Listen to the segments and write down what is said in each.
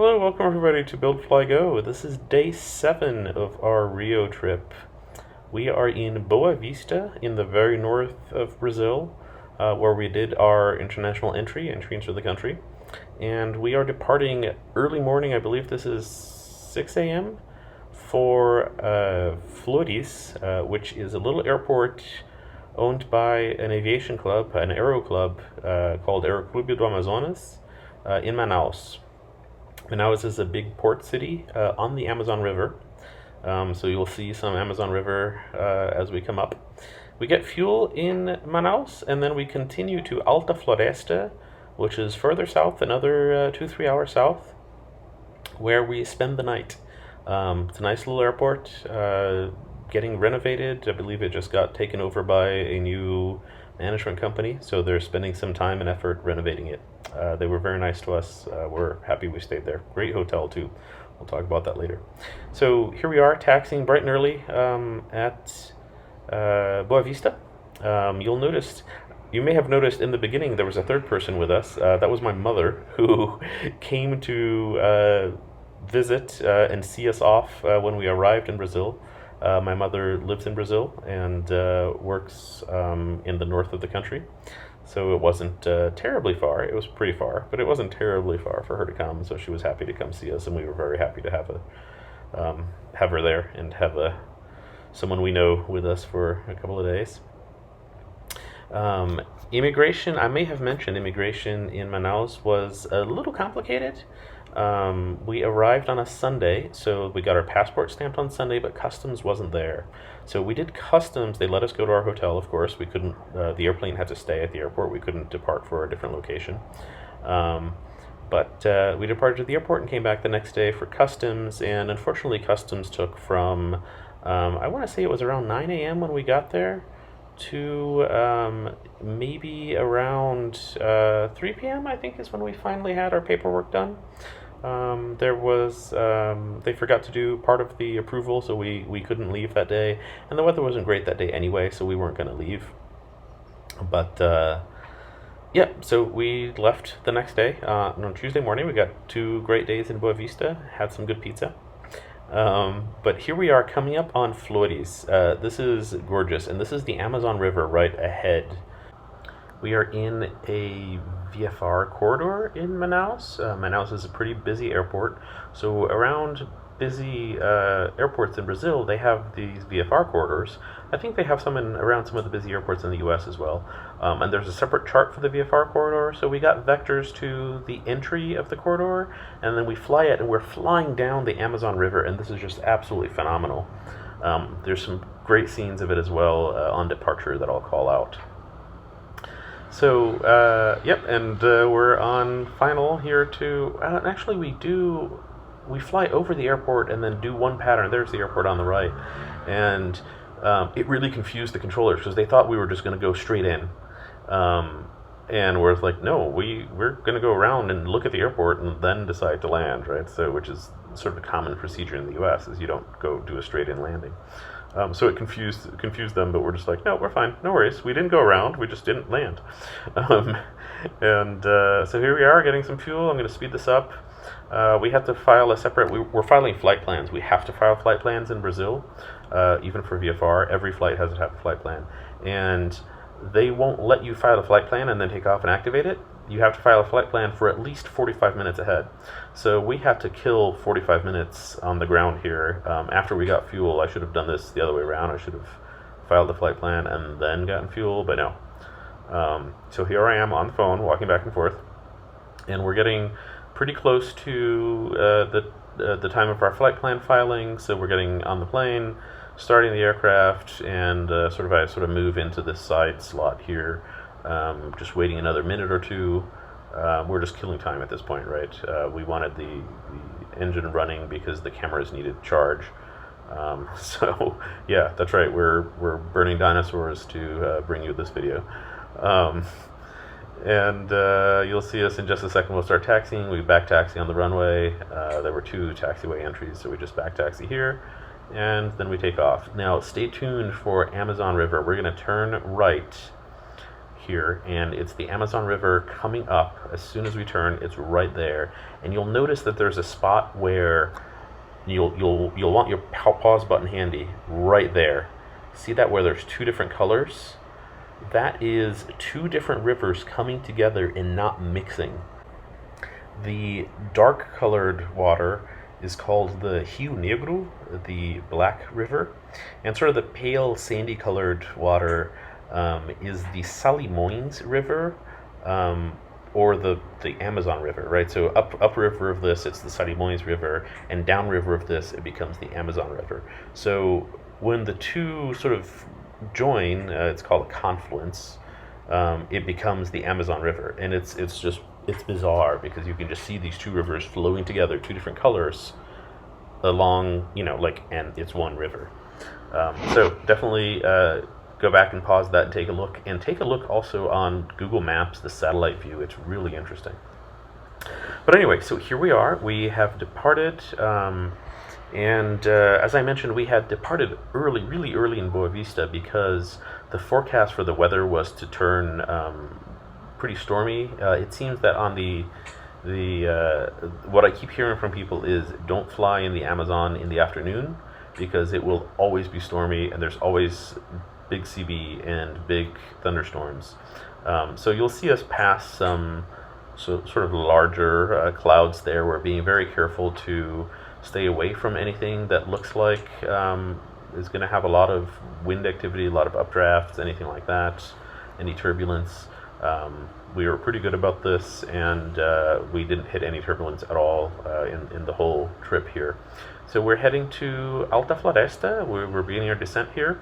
Hello, welcome everybody to Build Fly Go. This is day 7 of our Rio trip. We are in Boa Vista in the very north of Brazil, where we did our international entry into the country. And we are departing early morning, I believe this is 6 a.m. for Flores, which is a little airport owned by an aviation club, an aero club called Aeroclube do Amazonas in Manaus. Manaus is a big port city on the Amazon River, so you'll see some Amazon River as we come up. We get fuel in Manaus, and then we continue to Alta Floresta, which is further south, another 2-3 hours south, where we spend the night. It's a nice little airport, getting renovated. I believe it just got taken over by a new management company, so they're spending some time and effort renovating it. They were very nice to us. We're happy we stayed there. Great hotel too. We'll talk about that later. So here we are, taxiing bright and early at Boa Vista. You may have noticed in the beginning there was a third person with us. That was my mother, who came to visit and see us off when we arrived in Brazil. My mother lives in Brazil and works in the north of the country, so it wasn't terribly far. It was pretty far, but it wasn't terribly far for her to come, so she was happy to come see us, and we were very happy to have her there and have someone we know with us for a couple of days. Immigration, I may have mentioned immigration in Manaus was a little complicated. We arrived on a Sunday, so we got our passport stamped on Sunday, but customs wasn't there. So we did customs. They let us go to our hotel, of course. We couldn't, the airplane had to stay at the airport. We couldn't depart for a different location. But we departed to the airport and came back the next day for customs, and unfortunately customs took from, I want to say it was around 9 a.m. when we got there, to maybe around 3 p.m. I think is when we finally had our paperwork done. They forgot to do part of the approval, so we couldn't leave that day, and the weather wasn't great that day anyway, so we weren't going to leave. But yeah, so we left the next day. On Tuesday morning, we got 2 great days in Boa Vista, had some good pizza. But here we are coming up on Flores. This is gorgeous, and this is the Amazon River right ahead. We are in a VFR corridor in Manaus. Manaus is a pretty busy airport, so around busy airports in Brazil, they have these VFR corridors. I think they have some around some of the busy airports in the US as well. And there's a separate chart for the VFR corridor, so we got vectors to the entry of the corridor, and then we fly it, and we're flying down the Amazon River, and this is just absolutely phenomenal. There's some great scenes of it as well on departure that I'll call out. So, yep, and we're on final here to, actually we fly over the airport and then do one pattern. There's the airport on the right, and it really confused the controllers because they thought we were just going to go straight in, and we're like, no, we're going to go around and look at the airport and then decide to land, right? So, which is sort of a common procedure in the U.S. is you don't go do a straight in landing. So it confused them, but we're just like, no, we're fine, no worries. We didn't go around, we just didn't land. So here we are getting some fuel. I'm going to speed this up. We have to file a separate, we're filing flight plans. We have to file flight plans in Brazil, even for VFR. Every flight has to have a flight plan. And they won't let you file a flight plan and then take off and activate it. You have to file a flight plan for at least 45 minutes ahead. So we have to kill 45 minutes on the ground here. After we got fuel, I should have done this the other way around. I should have filed the flight plan and then gotten fuel, but no. So here I am on the phone, walking back and forth, and we're getting pretty close to the time of our flight plan filing. So we're getting on the plane, starting the aircraft, and I sort of move into this side slot here. Just waiting another minute or two. We're just killing time at this point, right? We wanted the engine running because the cameras needed charge. So yeah, that's right. We're burning dinosaurs to bring you this video. And you'll see us in just a second. We'll start taxiing. We back taxi on the runway. There were 2 taxiway entries, so we just back taxi here, and then we take off. Now stay tuned for Amazon River. We're going to turn right here, and it's the Amazon River coming up. As soon as we turn, it's right there, and you'll notice that there's a spot where you'll want your pause button handy right there. See that, where there's two different colors? That is two different rivers coming together and not mixing. The dark colored water is called the Rio Negro, the Black River, and sort of the pale sandy colored water is the Salimões River, or the Amazon River, right? So upriver of this, it's the Salimões River, and downriver of this, it becomes the Amazon River. So when the two sort of join, it's called a confluence, it becomes the Amazon River, and it's bizarre because you can just see these two rivers flowing together, two different colors along, and it's one river. So definitely go back and pause that and take a look. And take a look also on Google Maps, the satellite view. It's really interesting. But anyway, so here we are. We have departed. And as I mentioned, we had departed really early in Boa Vista because the forecast for the weather was to turn pretty stormy. It seems that on the what I keep hearing from people is don't fly in the Amazon in the afternoon because it will always be stormy and there's always big CB and big thunderstorms. So you'll see us pass some sort of larger clouds there. We're being very careful to stay away from anything that looks like is going to have a lot of wind activity, a lot of updrafts, anything like that, any turbulence. We were pretty good about this, and we didn't hit any turbulence at all in the whole trip here. So we're heading to Alta Floresta. We're beginning our descent here.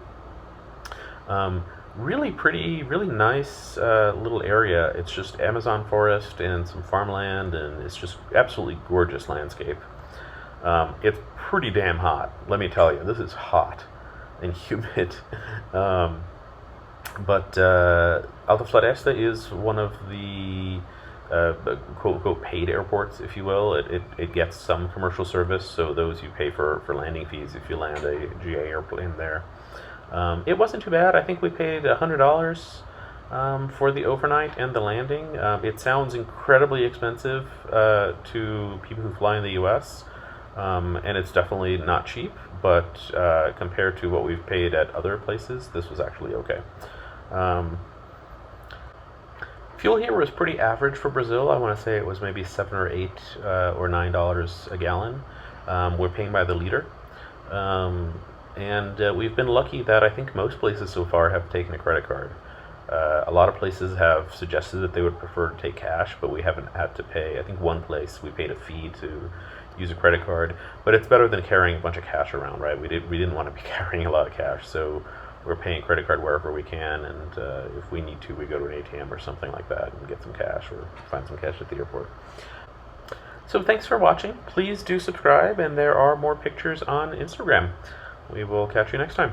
Really pretty, really nice little area. It's just Amazon forest and some farmland, and it's just absolutely gorgeous landscape. It's pretty damn hot, let me tell you. This is hot and humid. But Alta Floresta is one of the quote paid airports, if you will. It gets some commercial service, so those you pay for landing fees if you land a GA airplane there. It wasn't too bad. I think we paid $100 for the overnight and the landing. It sounds incredibly expensive to people who fly in the US, and it's definitely not cheap, but compared to what we've paid at other places, this was actually okay. Fuel here was pretty average for Brazil. I want to say it was maybe $7 or $8 or $9 a gallon. We're paying by the liter. And we've been lucky that I think most places so far have taken a credit card. A lot of places have suggested that they would prefer to take cash, but we haven't had to pay. I think one place we paid a fee to use a credit card, but it's better than carrying a bunch of cash around, right? We didn't want to be carrying a lot of cash, so we're paying credit card wherever we can, and if we need to, we go to an ATM or something like that and get some cash or find some cash at the airport. So thanks for watching. Please do subscribe, and there are more pictures on Instagram. We will catch you next time.